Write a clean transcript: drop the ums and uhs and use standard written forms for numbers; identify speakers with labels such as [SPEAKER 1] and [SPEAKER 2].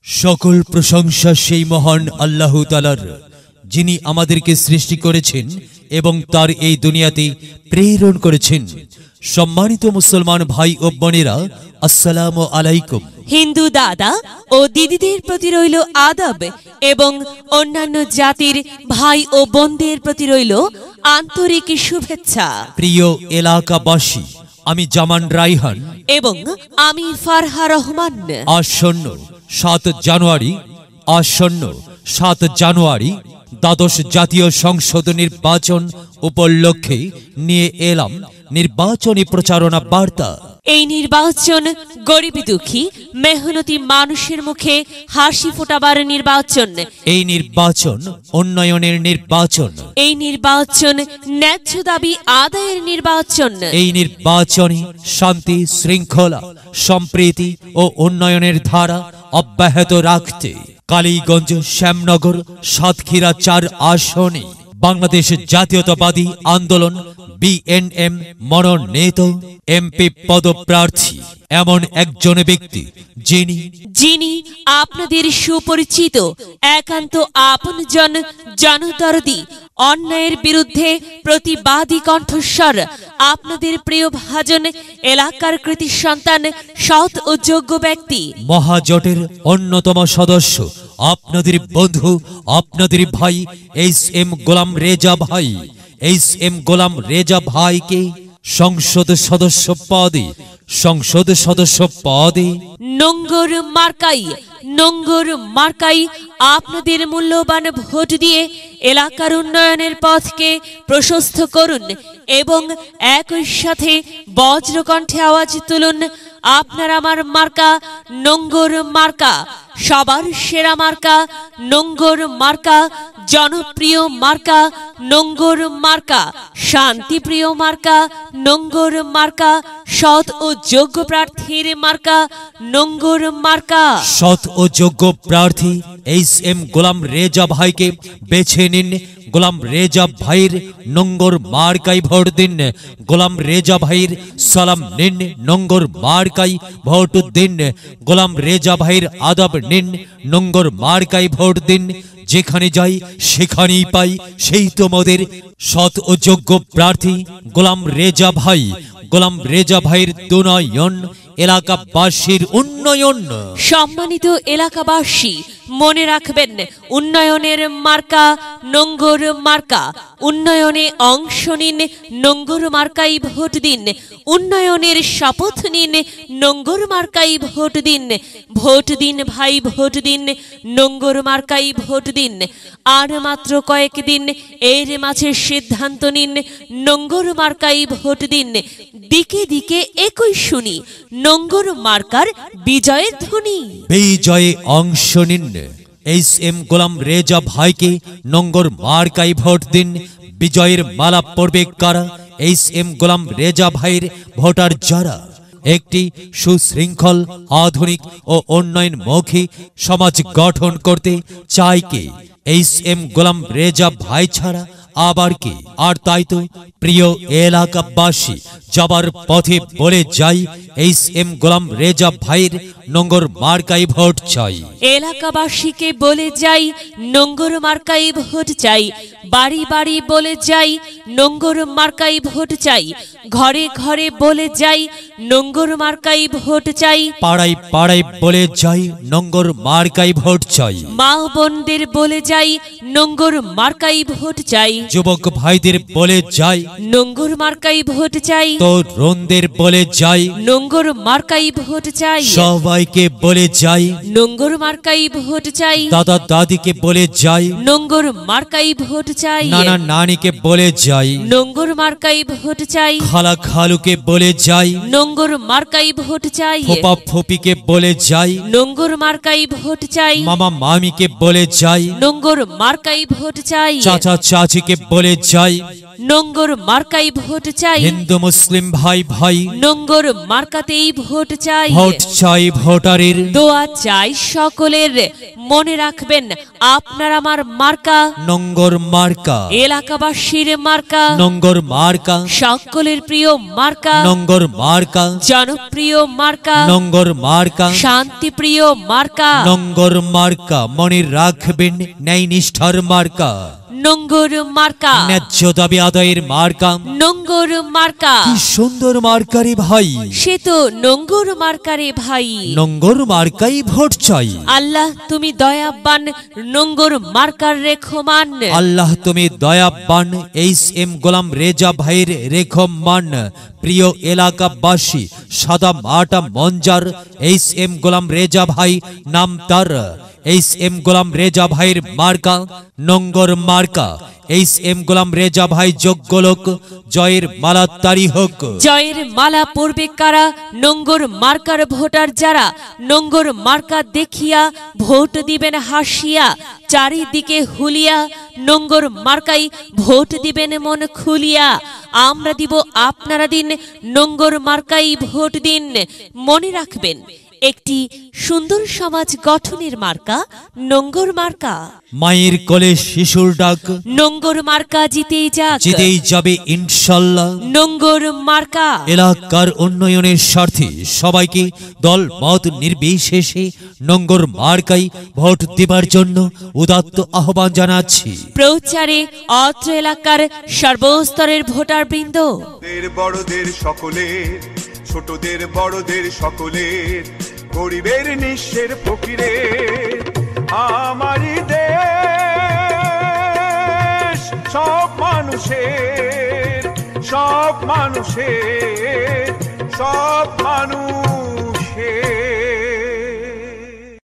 [SPEAKER 1] সকল প্রশংসা সেই মহান আল্লাহ তাআলার, যিনি আমাদেরকে সৃষ্টি করেছেন এবং তার এই দুনিয়াতে প্রেরণ করেছেন। সম্মানিত মুসলমান ভাই ও বোনেরা, আসসালামু আলাইকুম।
[SPEAKER 2] হিন্দু দাদা ও দিদিদের প্রতি রইল আদব এবং অন্যান্য জাতির ভাই ও বোনদের প্রতি রইল আন্তরিক শুভেচ্ছা।
[SPEAKER 1] প্রিয় এলাকাবাসী, আমি জামান রাইহান
[SPEAKER 2] এবং আমি ফারহা রহমান।
[SPEAKER 1] আসন্ন 7 জানুয়ারি দ্বাদশ জাতীয় সংসদ নির্বাচন উপলক্ষে নিয়ে এলাম নির্বাচনী প্রচারণা বার্তা।
[SPEAKER 2] এই নির্বাচন গরিব দুঃখী মেহনতি মানুষের মুখে হাসি ফোটাবার নির্বাচন।
[SPEAKER 1] এই নির্বাচন উন্নয়নের নির্বাচন।
[SPEAKER 2] এই নির্বাচন ন্যায্য দাবি আদায়ের নির্বাচন।
[SPEAKER 1] এই নির্বাচনে শান্তি, শৃঙ্খলা, সম্প্রীতি ও উন্নয়নের ধারা অব্যাহত রাখতে কালীগঞ্জ, শ্যামনগর, সাতক্ষীরা 4 আসনে বাংলাদেশ জাতীয়তাবাদী আন্দোলন বিএনএম মনোনীত এমপি পদপ্রার্থী এমন একজন ব্যক্তি যিনি
[SPEAKER 2] আপনাদের সুপরিচিত একান্ত আপনজন, জনদরদি, অন্যায়ের বিরুদ্ধে প্রতিবাদী কণ্ঠস্বর, আপনাদের প্রিয় ভাজন, এলাকার কৃতি সন্তান, সৎ ও যোগ্য ব্যক্তি,
[SPEAKER 1] মহাজোটের অন্যতম সদস্য, আপনাদের বন্ধু, আপনাদের ভাই এস.এম. গোলাম রেজা ভাই। এস.এম. গোলাম রেজা ভাইকে সংসদ সদস্য পদে
[SPEAKER 2] নোঙ্গর মার্কাই আপনাদের মূল্যবান ভোট দিয়ে এলাকার উন্নয়নের পথকে প্রশস্ত করুন এবং একই সাথে বজ্রকণ্ঠে আওয়াজ তুলুন, আপনার আমার মার্কা নোঙ্গর মার্কা, সবার সেরা মার্কা নোঙ্গর মার্কা, জনপ্রিয় মার্কা নোঙ্গর মার্কা, শান্তিপ্রিয় মার্কা নোঙ্গর মার্কা, সৎ ও যোগ্য প্রার্থীর মার্কা নোঙ্গর মার্কা।
[SPEAKER 1] সৎ ও যোগ্য প্রার্থী এস.এম. গোলাম রেজা ভাইকে বেছে নিন। গোলাম রেজা ভাইয়ের নোঙ্গর মার্কায় ভোট দিন। গোলাম রেজা ভাইয়ের সালাম নিন, নোঙ্গর মার্কায় ভোট দিন। গোলাম রেজা ভাইয়ের আদব নিন, নোঙ্গর মার্কায় ভোট দিন। যেখানে যাই সেখানেই পাই সেই তোমাদের সৎ ও যোগ্য প্রার্থী গোলাম রেজা ভাই। গোলাম রেজা ভাইয়ের দুনয়ন, এলাকাবাসীর উন্নয়ন।
[SPEAKER 2] সম্মানিত এলাকাবাসী, মনে রাখবেন, উন্নয়নের মার্কা নোঙ্গর মার্কা। উন্নয়নে অংশ নিন, নোঙ্গর মার্কাই ভোট দিন। উন্নয়নের শপথ নিন, নোঙ্গর মার্কাই ভোট দিন। ভোট দিন ভাই, ভোট দিন, নোঙ্গর মার্কাই ভোট দিন। আর মাত্র কয়েকদিন, এর মাঝে সিদ্ধান্ত নিন, নোঙ্গর মার্কাই ভোট দিন। দিকে দিকে একই শুনি নোঙ্গর মার্কার বিজয়ের ধ্বনি।
[SPEAKER 1] বিজয়ে অংশ নিন, এস.এম. গোলাম রেজা ভাইকে নোঙ্গর মার্কায় ভোট দিন। বিজয়ের মালা পড়বে কারা? এস.এম. গোলাম রেজা ভাইয়ের ভোটার যারা একটি সুশৃঙ্খল, আধুনিক ও উন্নয়নমুখী সমাজ গঠন করতে চায় কে? এস.এম. গোলাম রেজা ভাই ছাড়া আবার কে? আর তাই তো প্রিয় এলাকাবাসী, যাবার পথে বলে যাই, এস.এম. গোলাম রেজা ভাইয়ের নোঙ্গর মার্কায় ভোট চাই।
[SPEAKER 2] এলাকাবাসীকে বলে যাই, নোঙ্গর মার্কায় ভোট চাই। বাড়ি বাড়ি বলে যাই, নোঙ্গর মার্কায় ভোট চাই। ঘরে ঘরে বলে যাই, নোঙ্গর মার্কায় ভোট চাই।
[SPEAKER 1] পাড়ায় পাড়ায় বলে যাই, নোঙ্গর মার্কায় ভোট চাই।
[SPEAKER 2] মা বোনদের বলে যাই, নোঙ্গর মার্কায় ভোট চাই।
[SPEAKER 1] যুবক ভাইদের বলে যাই,
[SPEAKER 2] নোঙ্গর মার্কায় ভোট চাই।
[SPEAKER 1] তরুণদের বলে যাই,
[SPEAKER 2] নোঙ্গর মার্কায় ভোট চাই।
[SPEAKER 1] সবাইকে বলে যাই,
[SPEAKER 2] নোঙ্গর মার্কায় ভোট চাই।
[SPEAKER 1] দাদা দাদিকে বলে যাই,
[SPEAKER 2] নোঙ্গর মার্কায় ভোট চাই।
[SPEAKER 1] নানা নানিকে বলে যাই,
[SPEAKER 2] নোঙ্গর মার্কায় ভোট চাই।
[SPEAKER 1] খালা খালুকে বলে যাই,
[SPEAKER 2] নোঙ্গর মার্কায় ভোট চাই।
[SPEAKER 1] ফুপা ফুপিকে বলে যাই,
[SPEAKER 2] নোঙ্গর মার্কায় ভোট চাই।
[SPEAKER 1] মামা মামিকে বলে যাই,
[SPEAKER 2] নোঙ্গর মার্কায় ভোট চাই।
[SPEAKER 1] চাচা চাচিকে সমাজকে বলে যাই,
[SPEAKER 2] নোঙ্গর মার্কাই ভোট চাই।
[SPEAKER 1] হিন্দু মুসলিম ভাই ভাই,
[SPEAKER 2] নোঙ্গর মার্কাতেই ভোট চাই।
[SPEAKER 1] ভোট চাই ভোটারের,
[SPEAKER 2] দোয়া চাই সকলের। মনে রাখবেন আপনার আমার মার্কা
[SPEAKER 1] নোঙ্গর মার্কা,
[SPEAKER 2] এলাকাবাসীর মার্কা,
[SPEAKER 1] নোঙ্গর মার্কা,
[SPEAKER 2] সকলের প্রিয় মার্কা,
[SPEAKER 1] নোঙ্গর মার্কা,
[SPEAKER 2] জনপ্রিয় মার্কা,
[SPEAKER 1] নোঙ্গর মার্কা,
[SPEAKER 2] শান্তিপ্রিয় মার্কা,
[SPEAKER 1] নোঙ্গর মার্কা। মনে রাখবেন ন্যায় নিষ্ঠার মার্কা,
[SPEAKER 2] নোঙ্গর মার্কা,
[SPEAKER 1] ন্যায্য দাবি আদায়ের মার্কা।
[SPEAKER 2] নোঙ্গর মার্কা।
[SPEAKER 1] কি সুন্দর মার্কারে ভাই,
[SPEAKER 2] সে তো নোঙ্গর মার্কারে ভাই।
[SPEAKER 1] নোঙ্গর মার্কাই ভোট চাই।
[SPEAKER 2] আল্লাহ তুমি দয়াবান, নোঙ্গর মার্কার রেখমান।
[SPEAKER 1] আল্লাহ তুমি দয়াবান, এম গোলাম রেজা ভাইয়ের রেখমান। প্রিয় এলাকাবাসী, সাদা মাটা মঞ্জার এম গোলাম রেজা ভাই নাম তার। এম গোলাম রেজা ভাইয়ের মার্কা নোঙ্গর মার্কা। এম গোলাম রেজা ভাই যোগ্য লোক, জয়ের মালা তারি হোক।
[SPEAKER 2] জয়ের মালা পড়বে কারা? নোঙ্গর মার্কার ভোটার যারা। নোঙ্গর মার্কা দেখিয়া ভোট দিবেন হাসিয়া, চারিদিকে হুলিয়া নোঙ্গর মার্কাই ভোট দিবেন মন খুলিয়া। আমরা দিব আপনারা দিন, নোঙ্গর মার্কাই ভোট দিন। মনে রাখবেন একটি সুন্দর সমাজ গঠনের মার্কা নোঙ্গর মার্কা।
[SPEAKER 1] মায়ের কোলে শিশুর ডাক,
[SPEAKER 2] নোঙ্গর মার্কা জিতেই যাক,
[SPEAKER 1] জিতেই যাবে ইনশাল্লাহ।
[SPEAKER 2] নোঙ্গর মার্কা।
[SPEAKER 1] এলাকার উন্নয়নের স্বার্থে সবাইকে দল মত নির্বিশেষে নোঙ্গর মার্কাই ভোট দেবার জন্য উদাত্ত আহ্বান জানাচ্ছি।
[SPEAKER 2] প্রচারে অত্র এলাকার সর্বস্তরের ভোটার বৃন্দ,
[SPEAKER 3] বড়দের সকলের, ছোটদের বড়দের সকলের, গরিবের নিঃস্বের ফকিরের, আমারই দেশ সব মানুষের, সব মানুষের, সব মানুষের।